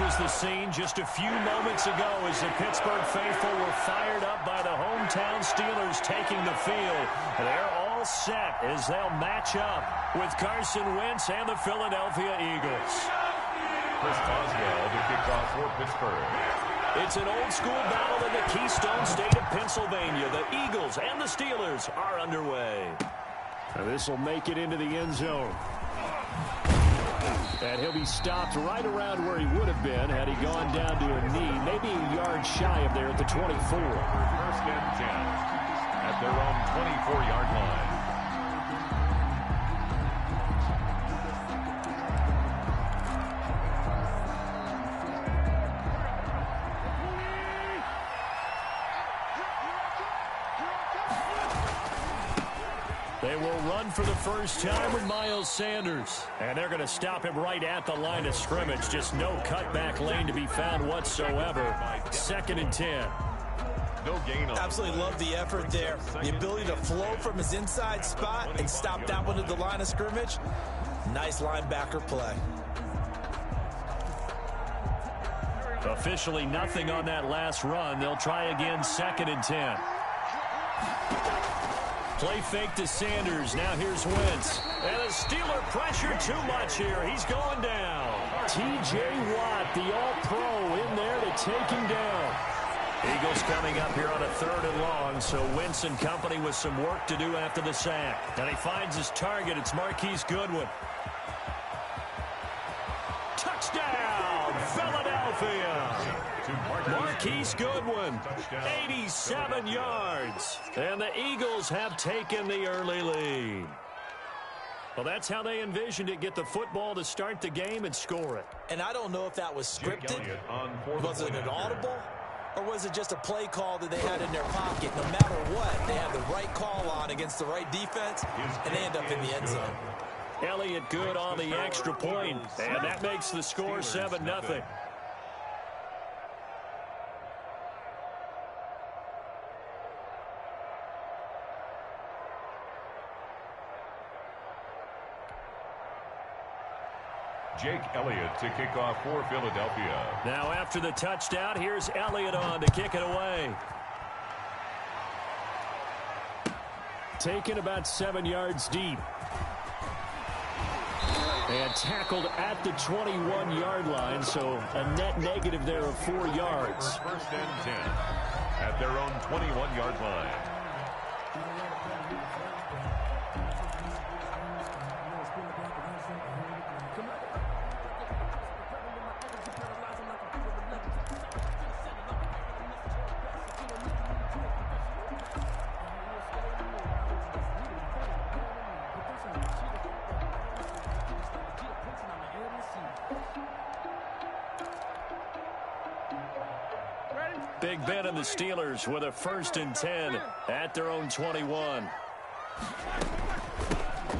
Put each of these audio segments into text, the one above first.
was the scene just a few moments ago as the Pittsburgh faithful were fired up by the hometown Steelers taking the field. They're all set as they'll match up with Carson Wentz and the Philadelphia Eagles. Chris Boswell to kick off for Pittsburgh. It's an old-school battle in the Keystone State of Pennsylvania. The Eagles and the Steelers are underway. This will make it into the end zone. And he'll be stopped right around where he would have been had he gone down to a knee, maybe a yard shy of there at the 24. First and 10 at their own 24-yard line. They will run for the first time with Miles Sanders. And they're going to stop him right at the line of scrimmage. Just no cutback lane to be found whatsoever. 2nd and 10. No gain on. Absolutely love the effort there. The ability to flow from his inside spot and stop that one at the line of scrimmage. Nice linebacker play. Officially nothing on that last run. They'll try again 2nd and 10. Play fake to Sanders. Now here's Wentz. And the Steeler pressure too much here. He's going down. T.J. Watt, the all-pro, in there to take him down. Eagles coming up here on a 3rd and long, so Wentz and company with some work to do after the sack. And he finds his target. It's Marquise Goodwin. Touchdown, Philadelphia. Marquise Goodwin, 87 yards. And the Eagles have taken the early lead. Well, that's how they envisioned it. Get the football to start the game and score it. And I don't know if that was scripted. Was it an audible? Or was it just a play call that they had in their pocket? No matter what, they had the right call on against the right defense, and they end up in the end zone. Elliott good on the extra point, and that makes the score 7-0. Jake Elliott to kick off for Philadelphia. Now after the touchdown, here's Elliott on to kick it away. Taken about 7 yards deep. And tackled at the 21-yard line, so a net negative there of 4 yards. First and 10 at their own 21-yard line. Big Ben and the Steelers with a 1st and 10 at their own 21.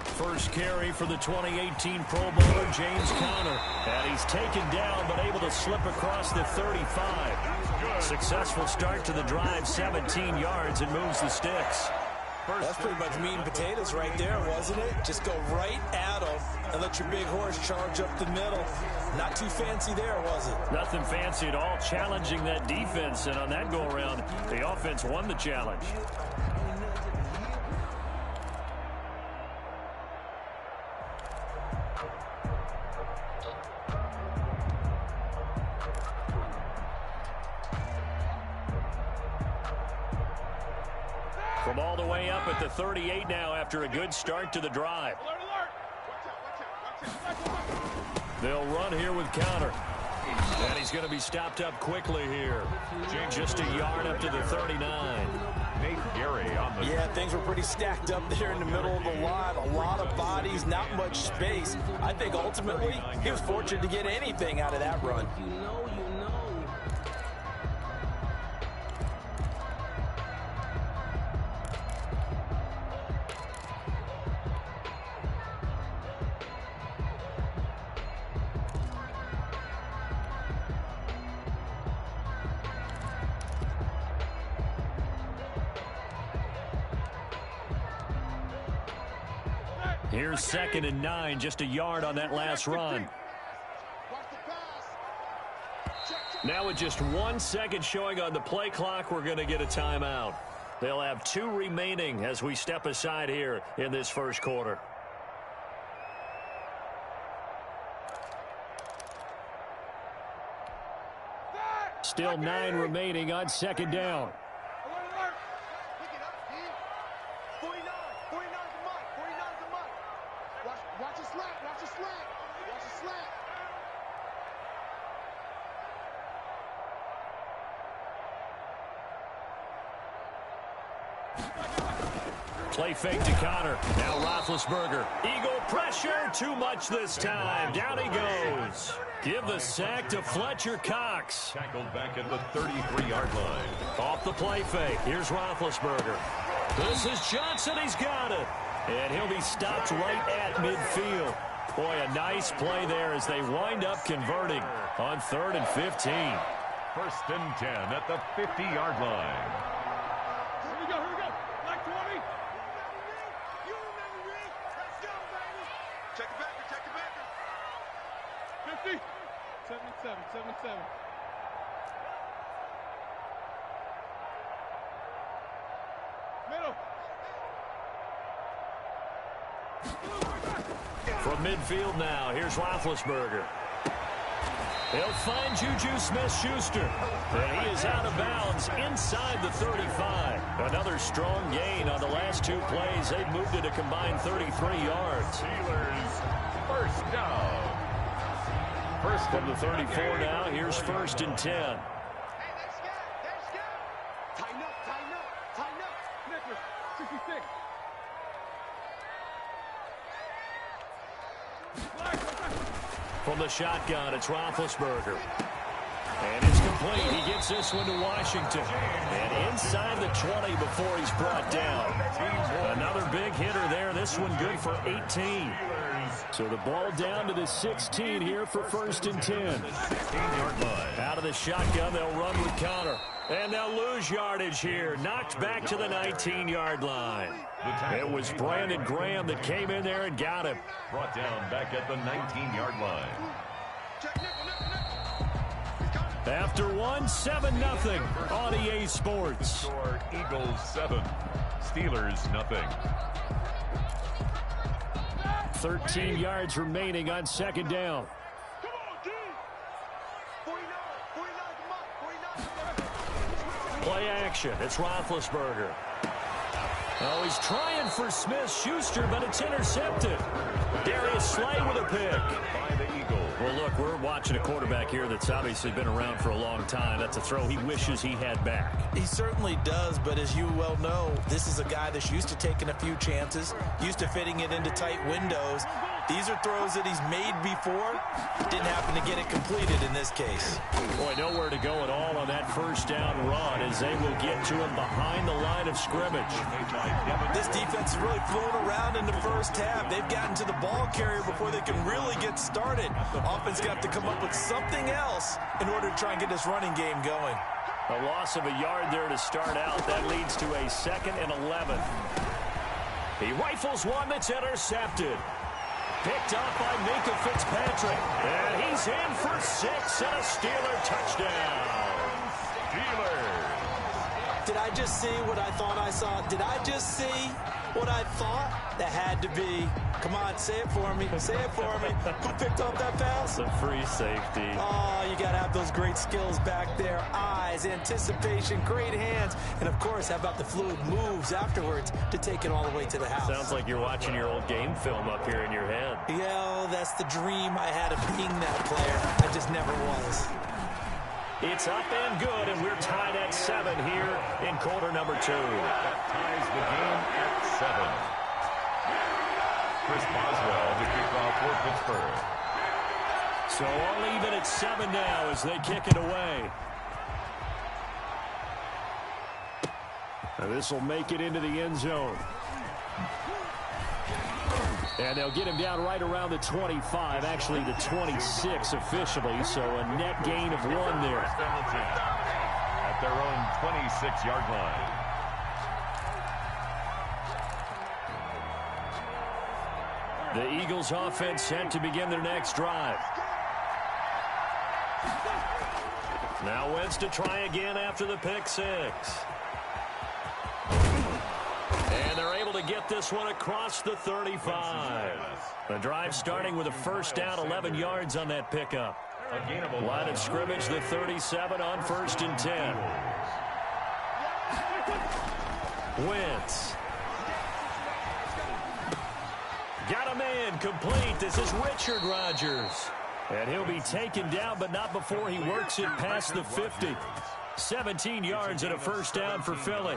First carry for the 2018 Pro Bowler, James Conner. And he's taken down but able to slip across the 35. Successful start to the drive, 17 yards, and moves the sticks. That's pretty much meat and potatoes right there, wasn't it? Just go right at them and let your big horse charge up the middle. Not too fancy there, was it? Nothing fancy at all, challenging that defense. And on that go-around, the offense won the challenge. From all the way up at the 38 now after a good start to the drive. They'll run here with Conner. And he's going to be stopped up quickly here. Just a yard up to the 39. Nate Gary on the... Yeah, things were pretty stacked up there in the middle of the line. A lot of bodies, not much space. I think ultimately he was fortunate to get anything out of that run. Here's 2nd and 9, just a yard on that last run. Now with just 1 second showing on the play clock, we're going to get a timeout. They'll have 2 remaining as we step aside here in this first quarter. Still 9 remaining on second down. Play fake to Connor. Now Roethlisberger. Eagle pressure. Too much this time. Down he goes. Give the sack to Fletcher Cox. Tackled back at the 33-yard line. Off the play fake. Here's Roethlisberger. This is Johnson. He's got it. And he'll be stopped right at midfield. Boy, a nice play there as they wind up converting on 3rd and 15. 1st and 10 at the 50-yard line. Check the backer, check the backer. 50. 77, 77. Middle. From midfield now, here's Roethlisberger. He'll find Juju Smith-Schuster. And he is out of bounds inside the 35. Another strong gain on the last 2 plays. They've moved it a combined 33 yards. Steelers first down. First from the 34 now. Here's 1st and 10. Hey, that's good, that's good. Tighten up, tighten up, tighten up. Nicholas, 66. From the shotgun, it's Roethlisberger. And it's complete. He gets this one to Washington. And inside the 20 before he's brought down. Another big hitter there. This one good for 18. So the ball down to the 16 here for 1st and 10. Out of the shotgun, they'll run with Connor. And they'll lose yardage here. Knocked back to the 19-yard line. It was Brandon Graham that came in there and got him. Brought down back at the 19-yard line. After 7-0 on EA Sports. Score Eagles 7, Steelers nothing. 13 yards remaining on 2nd down. Play action. It's Roethlisberger. Oh, he's trying for Smith-Schuster, but it's intercepted. Darius Slay with a pick. By the Eagles. Well, look, we're watching a quarterback here that's obviously been around for a long time. That's a throw he wishes he had back. He certainly does, but as you well know, this is a guy that's used to taking a few chances, used to fitting it into tight windows. These are throws that he's made before. Didn't happen to get it completed in this case. Boy, nowhere to go at all on that 1st down run as they will get to him behind the line of scrimmage. This defense is really flown around in the 1st half. They've gotten to the ball carrier before they can really get started. Offense got to come up with something else in order to try and get this running game going. A loss of a yard there to start out. That leads to a 2nd and 11. He rifles one that's intercepted. Picked up by Minka Fitzpatrick. And he's in for 6 and a Steeler touchdown. Steelers. Did I just see what I thought I saw? Did I just see what I thought? That had to be. Come on, say it for me. Say it for me. Who picked up that pass? The free safety. Oh, you got to have those great skills back there. Eyes, anticipation, great hands. And, of course, how about the fluid moves afterwards to take it all the way to the house? Sounds like you're watching your old game film up here in your head. Yeah, that's the dream I had of being that player. I just never was. It's up and good, and we're tied at 7 here in quarter number 2. That ties the game at 7. Chris Boswell to kick off for Pittsburgh. So all even at 7 now as they kick it away. This will make it into the end zone. And they'll get him down right around the 25, actually the 26 officially, so a net gain of 1 there. At their own 26-yard line. The Eagles offense set to begin their next drive. Now Wentz to try again after the pick six. And they're able to get this one across the 35. The drive starting with a first down, 11 yards on that pickup. Line of scrimmage, the 37 on 1st and 10. Wentz. Got a man complete. This is Richard Rodgers. And he'll be taken down, but not before he works it past the 50. 17 yards and a first down for Philly.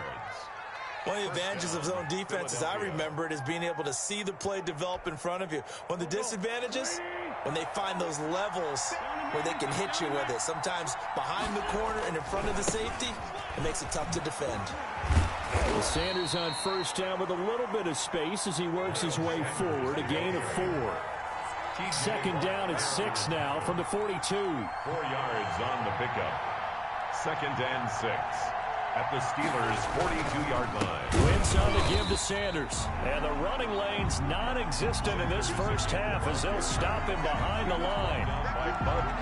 One of the advantages of zone defense, as I remember it, is being able to see the play develop in front of you. One of the disadvantages, when they find those levels where they can hit you with it. Sometimes behind the corner and in front of the safety, it makes it tough to defend. Well, Sanders on first down with a little bit of space as he works his way forward. A gain of 4. Second down at 6 now from the 42. 4 yards on the pickup. 2nd and 6. At the Steelers' 42-yard line. Wentz on the give to Sanders. And the running lane's non-existent in this first half as they'll stop him behind the line.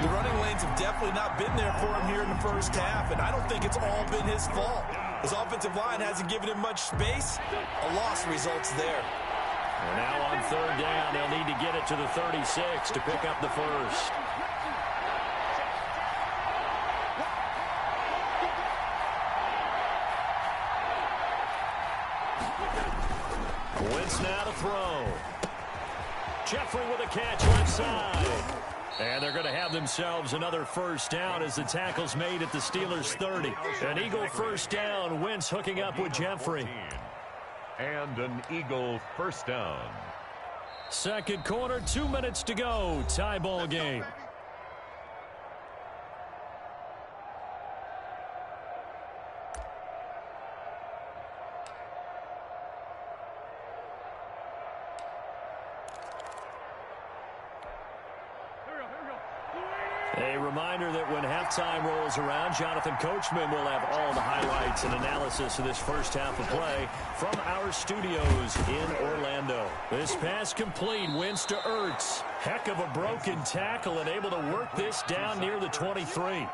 The running lanes have definitely not been there for him here in the first half, and I don't think it's all been his fault. His offensive line hasn't given him much space. A loss results there. And now on third down, they'll need to get it to the 36 to pick up the first. Wentz now to throw. Jeffrey with a catch left side. And they're going to have themselves another first down as the tackle's made at the Steelers' 30. An Eagle first down. Wentz hooking up with Jeffrey. And an Eagle first down. Second quarter, 2 minutes to go. Tie ball game. A reminder that when halftime rolls around, Jonathan Coachman will have all the highlights and analysis of this first half of play from our studios in Orlando. This pass complete. Wentz to Ertz. Heck of a broken tackle and able to work this down near the 23.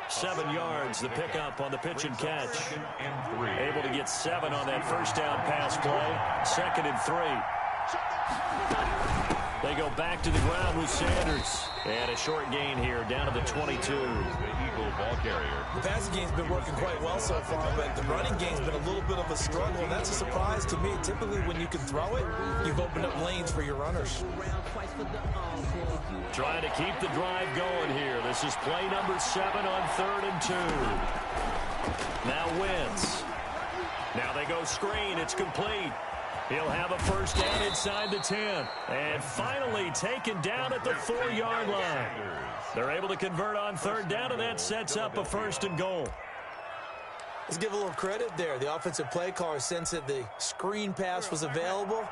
7 yards, the pickup on the pitch and catch. Able to get 7 on that first down pass play. 2nd and 3. They go back to the ground with Sanders. And a short gain here down to the 22. The Eagle ball carrier. The passing game's been working quite well so far, but the running game's been a little bit of a struggle, and that's a surprise to me. Typically, when you can throw it, you've opened up lanes for your runners. Trying to keep the drive going here. This is play number 7 on 3rd and 2. Now Wentz. Now they go screen. It's complete. He'll have a first down inside the 10. And finally taken down at the 4-yard line. They're able to convert on third down, and that sets up a 1st and goal. Let's give a little credit there. The offensive play caller sensed that the screen pass was available.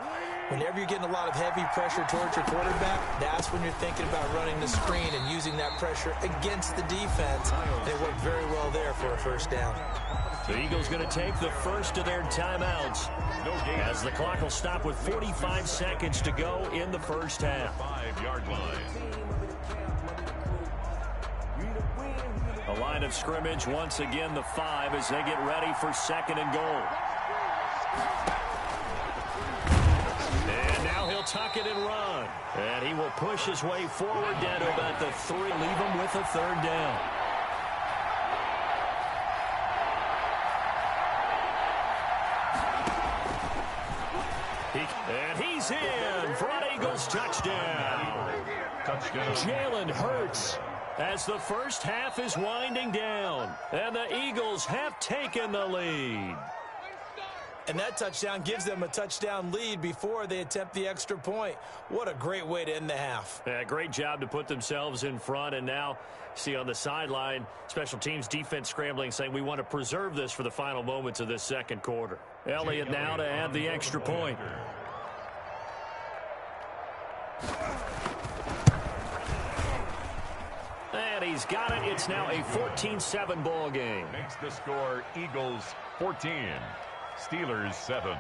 Whenever you're getting a lot of heavy pressure towards your quarterback, that's when you're thinking about running the screen and using that pressure against the defense. And it worked very well there for a first down. The Eagles going to take the first of their timeouts as the clock will stop with 45 seconds to go in the first half. 5-yard line. A line of scrimmage once again the 5 as they get ready for 2nd and goal. And now he'll tuck it and run. And he will push his way forward down to about the 3. Leave him with a 3rd down. And he's in for an Eagles touchdown. Jalen Hurts as the first half is winding down. And the Eagles have taken the lead. And that touchdown gives them a touchdown lead before they attempt the extra point. What a great way to end the half. Yeah, great job to put themselves in front. And now, see on the sideline, special teams defense scrambling, saying we want to preserve this for the final moments of this second quarter. Elliott now to add the extra point. And he's got it. It's now a 14-7 ball game. Makes the score Eagles 14, Steelers 7.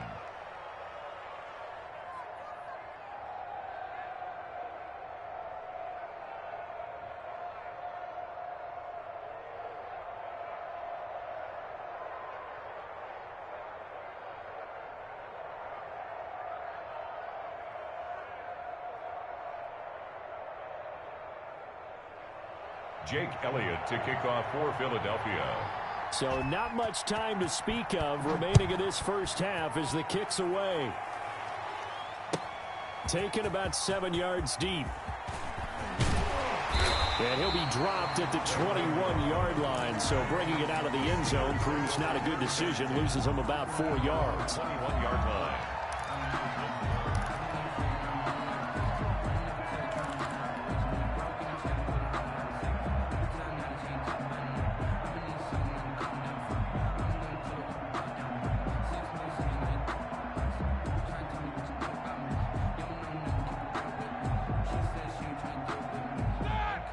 Jake Elliott to kick off for Philadelphia. So not much time to speak of remaining in this first half as the kick's away. Taken about 7 yards deep. And he'll be dropped at the 21-yard line. So bringing it out of the end zone proves not a good decision. Loses him about 4 yards. 21-yard line.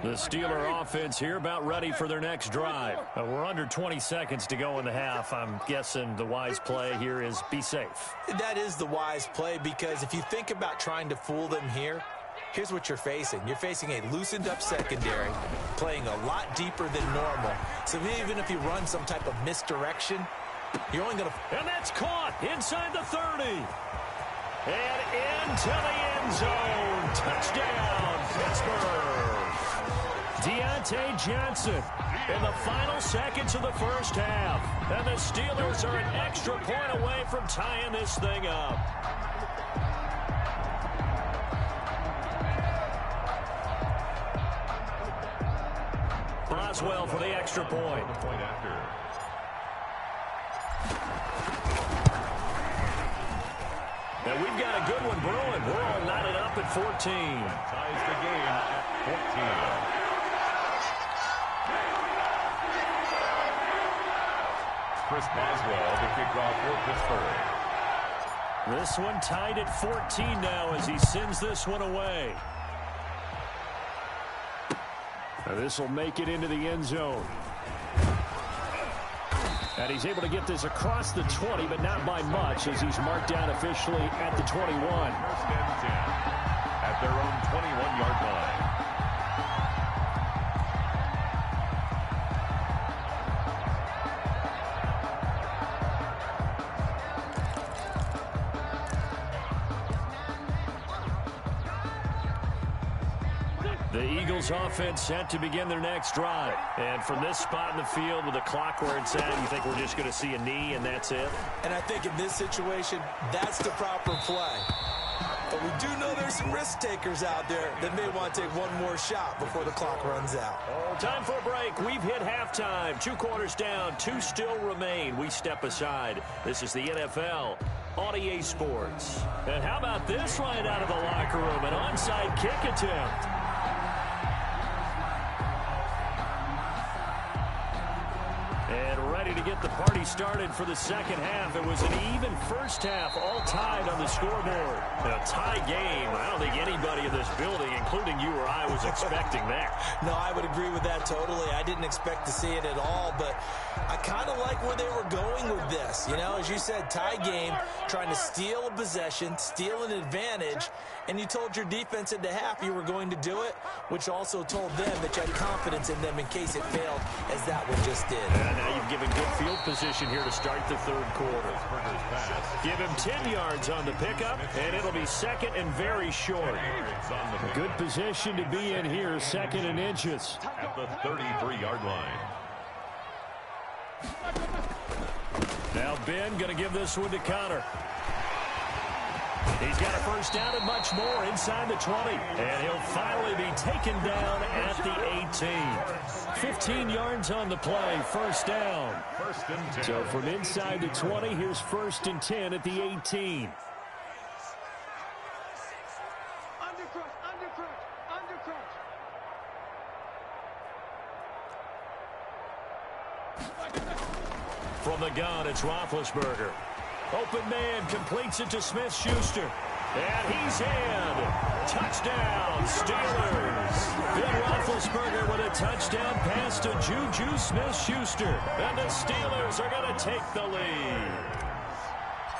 The Steeler offense here about ready for their next drive. We're under 20 seconds to go in the half. I'm guessing the wise play here is be safe. That is the wise play, because if you think about trying to fool them here, here's what you're facing. You're facing a loosened up secondary, playing a lot deeper than normal. So even if you run some type of misdirection, you're only going to... And that's caught inside the 30. And into the end zone. Touchdown, Pittsburgh. Deontay Johnson in the final seconds of the first half. And the Steelers are an extra point away from tying this thing up. Boswell for the extra point. The point after. And we've got a good one brewing. We're all knotted up at 14. Ties the game at 14. Chris Boswell to kick off for Pittsburgh. This one tied at 14 now as he sends this one away. Now this will make it into the end zone. And he's able to get this across the 20, but not by much, as he's marked down officially at the 21. First and 10 at their own 21-yard line. The Eagles offense set to begin their next drive. And from this spot in the field with the clock where it's at, you think we're just going to see a knee and that's it? And I think in this situation, that's the proper play. But we do know there's some risk takers out there that may want to take one more shot before the clock runs out. Time for a break. We've hit halftime. 2 quarters down, 2 still remain. We step aside. This is the NFL on EA Sports. And how about this right out of the locker room? An onside kick attempt. And ready to get the party started for the second half. It was an even first half, all tied on the scoreboard. A tie game. I don't think anybody in this building, including you or I, was expecting that. No, I would agree with that totally. I didn't expect to see it at all, but I kind of like where they were going with this. You know, as you said, tie game, trying to steal a possession, steal an advantage, and you told your defense at the half you were going to do it, which also told them that you had confidence in them in case it failed, as that one just did. And now you've given good field position here to start the third quarter. Give him 10 yards on the pickup, and it'll be second and very short. Good position to be in here, second and inches. At the 33-yard line. Now Ben going to give this one to Connor. He's got a first down and much more inside the 20. And he'll finally be taken down at the 18. 15 yards on the play, first down. First and 10. So from inside the 20, here's first and 10 at the 18. Undercrush, undercrush, undercrush. From the gun, it's Roethlisberger. Open man completes it to Smith-Schuster. And he's in. Touchdown, Steelers. Ben Roethlisberger with a touchdown pass to Juju Smith-Schuster. And the Steelers are going to take the lead.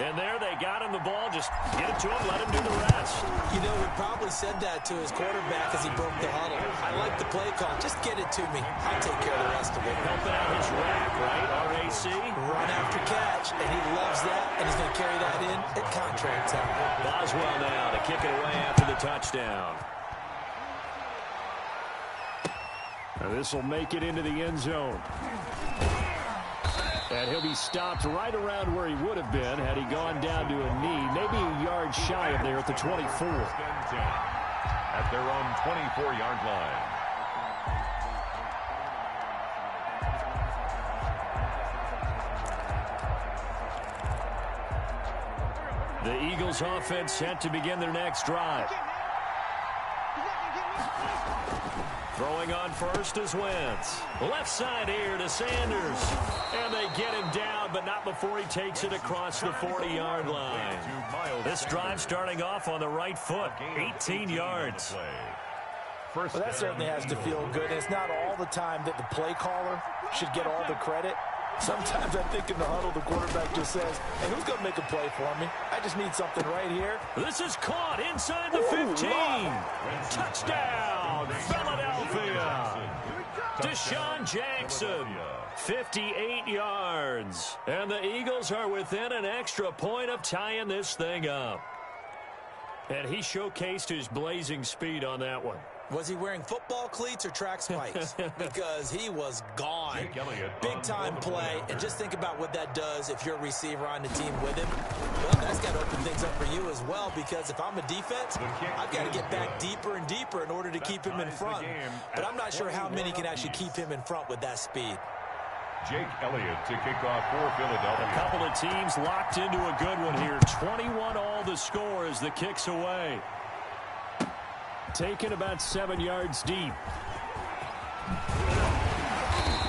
And there they got him the ball. Just get it to him, let him do the rest. You know, he probably said that to his quarterback as he broke the huddle. I like the play call. Just get it to me. I'll take care of the rest of it. Helping out his rack, right? RAC. Run after catch, and he loves that, and he's going to carry that in at contract time. Boswell now to kick it away after the touchdown. This will make it into the end zone. And he'll be stopped right around where he would have been had he gone down to a knee, maybe a yard shy of there at the 24. At their own 24-yard line. The Eagles offense set to begin their next drive. Throwing on first is Wentz. Left side here to Sanders. And they get him down, but not before he takes it across the 40-yard line. This drive starting off on the right foot, 18 yards. Well, that certainly has to feel good. It's not all the time that the play caller should get all the credit. Sometimes I think in the huddle, the quarterback just says, hey, who's going to make a play for me? I just need something right here. This is caught inside the 15. Touchdown, Philadelphia. Deshaun Jackson, 58 yards. And the Eagles are within an extra point of tying this thing up. And he showcased his blazing speed on that one. Was he wearing football cleats or track spikes? Because he was gone. Big-time play. And just think about what that does if you're a receiver on the team with him. Well, that's got to open things up for you as well, because if I'm a defense, I've got to get back deeper and deeper in order to keep him in front. But I'm not sure how many can actually keep him in front with that speed. Jake Elliott to kick off for Philadelphia. A couple of teams locked into a good one here. 21 all the score as the kick's away. Taken about 7 yards deep.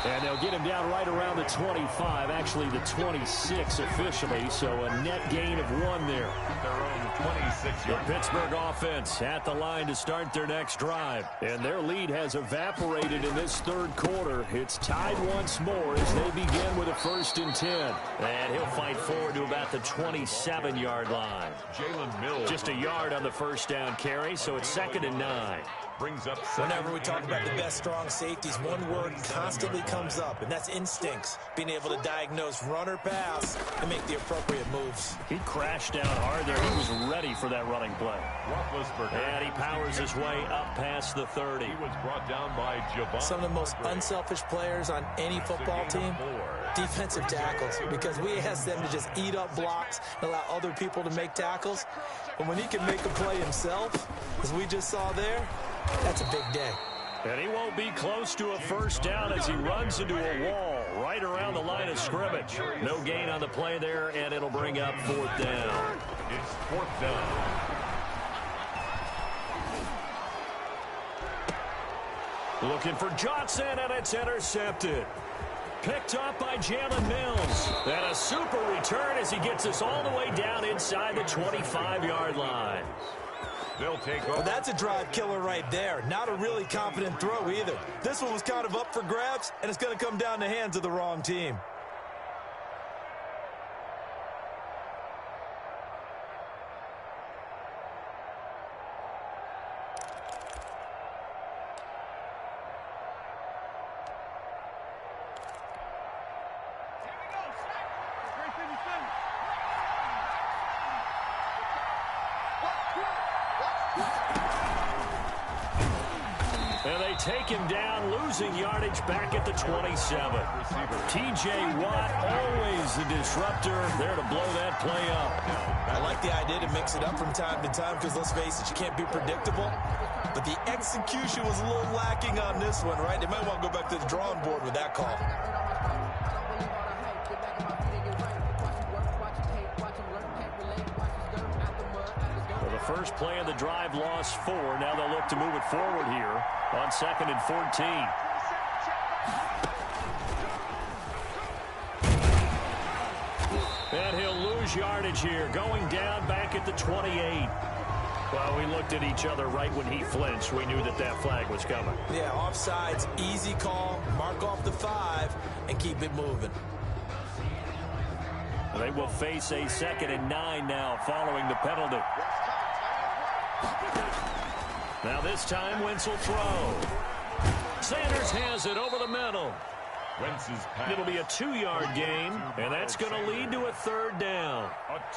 And they'll get him down right around the 25, actually the 26 officially, so a net gain of 1 there. Their own 26-yard. The Pittsburgh offense at the line to start their next drive. And their lead has evaporated in this third quarter. It's tied once more as they begin with a 1st and 10. And he'll fight forward to about the 27-yard line. Jalen Mills. Just a yard on the first down carry, so it's 2nd and 9. Brings up whenever we talk about the best strong safeties, one word constantly comes up, and that's instincts. Being able to diagnose run or pass and make the appropriate moves. He crashed down hard there. He was ready for that running play. And he powers his way up past the 30. He was brought down by Javon. Some of the most unselfish players on any football team, defensive tackles, because we ask them to just eat up blocks and allow other people to make tackles. But when he can make a play himself, as we just saw there, that's a big day. And he won't be close to a first down as he runs into a wall right around the line of scrimmage. No gain on the play there, and it'll bring up 4th down. It's 4th down. Looking for Johnson, and it's intercepted. Picked up by Jalen Mills. And a super return as he gets us all the way down inside the 25-yard line. They'll take over. Well, that's a drive killer right there. Not a really confident throw either. This one was kind of up for grabs, and it's going to come down the hands of the wrong team. And they take him down, losing yardage back at the 27. T.J. Watt, always the disruptor, there to blow that play up. I like the idea to mix it up from time to time because, let's face it, you can't be predictable. But the execution was a little lacking on this one, right? They might want to go back to the drawing board with that call. First play of the drive, lost 4. Now they'll look to move it forward here on 2nd and 14. And he'll lose yardage here, going down back at the 28. Well, we looked at each other right when he flinched. We knew that that flag was coming. Yeah, offsides, easy call, mark off the 5, and keep it moving. They will face a 2nd and 9 now following the penalty. Now this time, Wentz will throw. Sanders has it over the middle. It'll be a 2-yard gain, and that's going to lead to a 3rd down.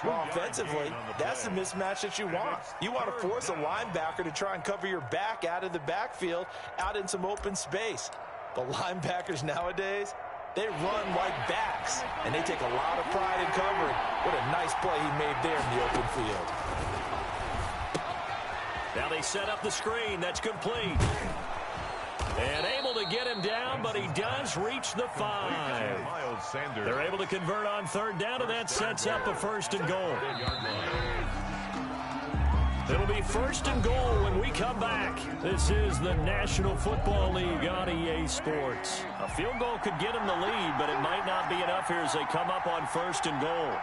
Well, offensively, that's the mismatch that you want. You want to force a linebacker to try and cover your back out of the backfield, out in some open space. The linebackers nowadays, they run like backs, and they take a lot of pride in covering. What a nice play he made there in the open field. Now they set up the screen. That's complete. And able to get him down, but he does reach the 5. They're able to convert on 3rd down, and that sets up a 1st and goal. It'll be 1st and goal when we come back. This is the National Football League on EA Sports. A field goal could get him the lead, but it might not be enough here as they come up on 1st and goal.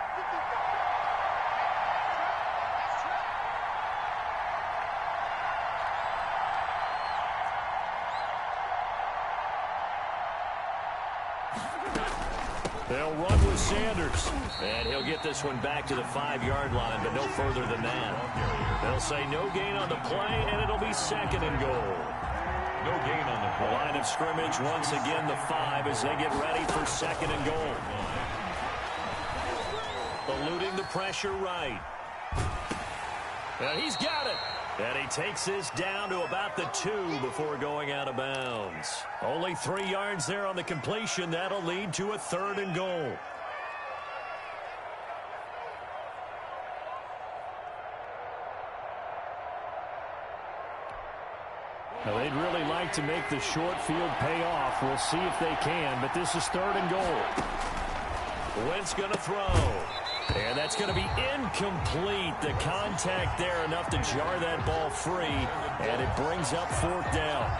They'll run with Sanders. And he'll get this one back to the 5-yard line, but no further than that. They'll say no gain on the play, and it'll be 2nd and goal. No gain on the play. Line of scrimmage once again the 5 as they get ready for 2nd and goal. Eluding the pressure right. And he's got it. And he takes this down to about the 2 before going out of bounds. Only 3 yards there on the completion. That'll lead to a 3rd and goal. Now they'd really like to make the short field pay off. We'll see if they can, but this is 3rd and goal. Wentz going to throw. And that's going to be incomplete. The contact there enough to jar that ball free, and it brings up 4th down.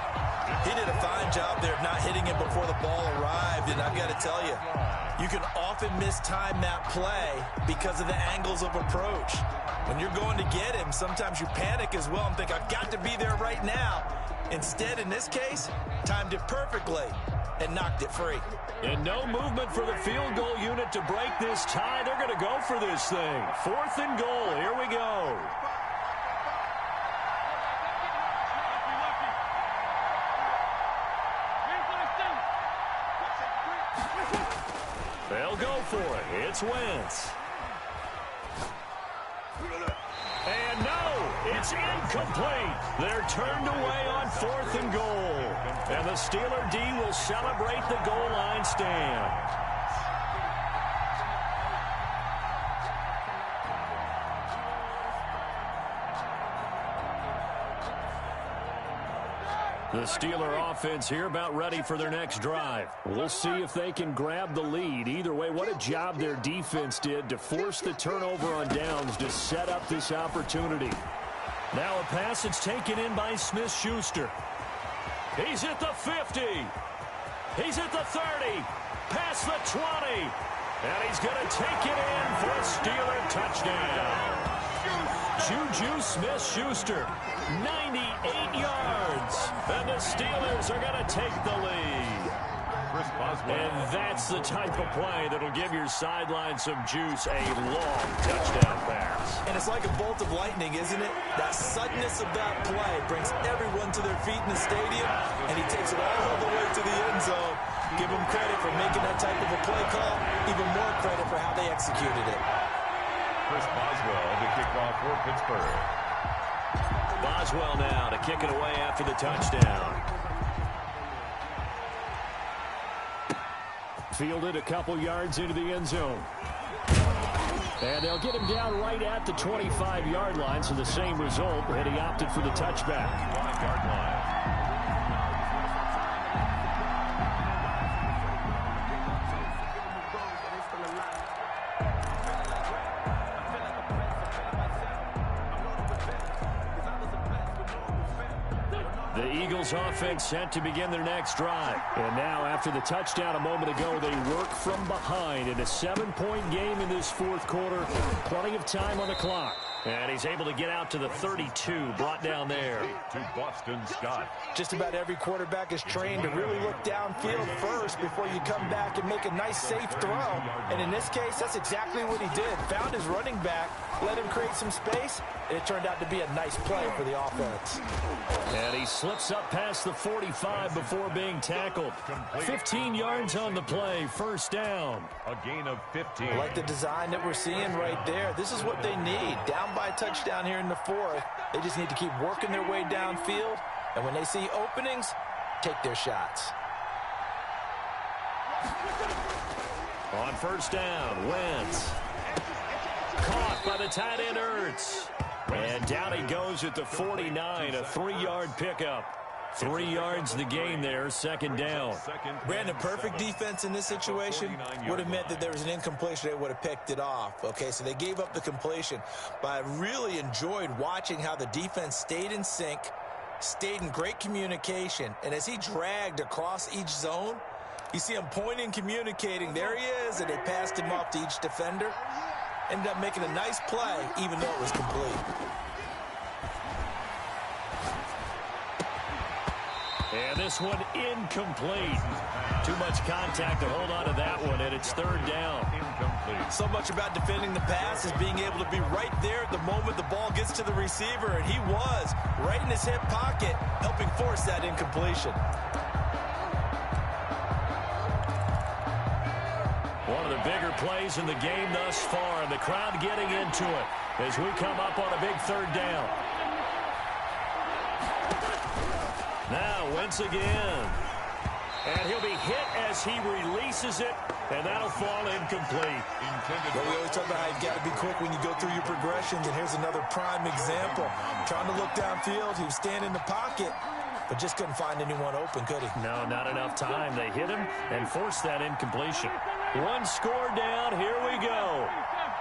He did a fine job there of not hitting it before the ball arrived, and I've got to tell you, you can often mistime that play because of the angles of approach. When you're going to get him, sometimes you panic as well and think, I've got to be there right now. Instead, in this case, timed it perfectly and knocked it free. And no movement for the field goal unit to break this tie. They're going to go for this thing. 4th and goal. Here we go. They'll go for it. It's Wentz. And no, it's incomplete. They're turned away on 4th and goal. And the Steeler D will celebrate the goal line stand. The Steeler offense here about ready for their next drive. We'll see if they can grab the lead. Either way, what a job their defense did to force the turnover on downs to set up this opportunity. Now a pass that's taken in by Smith-Schuster. He's at the 50. He's at the 30. Past the 20. And he's going to take it in for a Steeler touchdown. Juju Smith-Schuster, 98 yards. And the Steelers are going to take the lead. And that's the type of play that'll give your sideline some juice, a long touchdown pass. And it's like a bolt of lightning, isn't it? That suddenness of that play brings everyone to their feet in the stadium, and he takes it all the way to the end zone. Give him credit for making that type of a play call, even more credit for how they executed it. Chris Boswell to kick off for Pittsburgh. Boswell now to kick it away after the touchdown. Fielded a couple yards into the end zone. And they'll get him down right at the 25-yard line, so the same result, and he opted for the touchback. 5-yard line. The Eagles offense set to begin their next drive. And now, after the touchdown a moment ago, they work from behind in a 7-point game in this 4th quarter. Plenty of time on the clock. And he's able to get out to the 32, brought down there. To Boston Scott. Just about every quarterback is trained to really look downfield first before you come back and make a nice, safe throw. And in this case, that's exactly what he did. Found his running back, let him create some space, and it turned out to be a nice play for the offense. And he slips up past the 45 before being tackled. 15 yards on the play, first down. A gain of 15. I like the design that we're seeing right there. This is what they need. Down by a touchdown here in the fourth. They just need to keep working their way downfield, and when they see openings, take their shots. On first down, Wentz. Caught by the tight end, Ertz. And down he goes at the 49, a 3-yard pickup. 3 yards the gain there, second down. Brandon, perfect defense in this situation would have meant that there was an incompletion. They would have picked it off. Okay, so they gave up the completion. But I really enjoyed watching how the defense stayed in sync, stayed in great communication. And as he dragged across each zone, you see him pointing, communicating. There he is, and they passed him off to each defender. Ended up making a nice play, even though it was complete. And this one incomplete. Too much contact to hold on to that one, and it's third down. Incomplete. So much about defending the pass is being able to be right there at the moment the ball gets to the receiver, and he was right in his hip pocket, helping force that incompletion. One of the bigger plays in the game thus far, and the crowd getting into it as we come up on a big third down. Now Wentz again. And he'll be hit as he releases it, and that'll fall incomplete. Well, we always talk about how you've got to be quick when you go through your progressions, and here's another prime example. Trying to look downfield, he was standing in the pocket, but just couldn't find anyone open, could he? No, not enough time. They hit him and forced that incompletion. One score down. Here we go.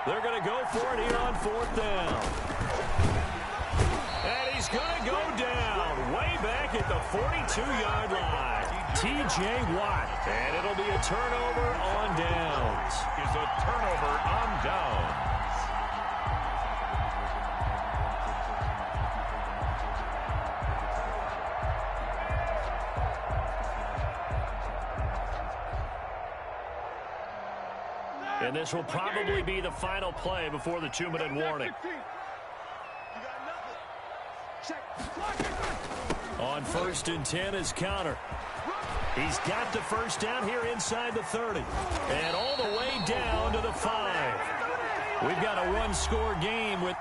They're going to go for it here on fourth down. And he's going to go down way back at the 42-yard line. T.J. Watt. And it'll be a turnover on downs. Is a turnover on downs. And this will probably be the final play before the 2-minute warning. On 1st and 10 is Counter. He's got the first down here inside the 30. And all the way down to the 5. We've got a one-score game with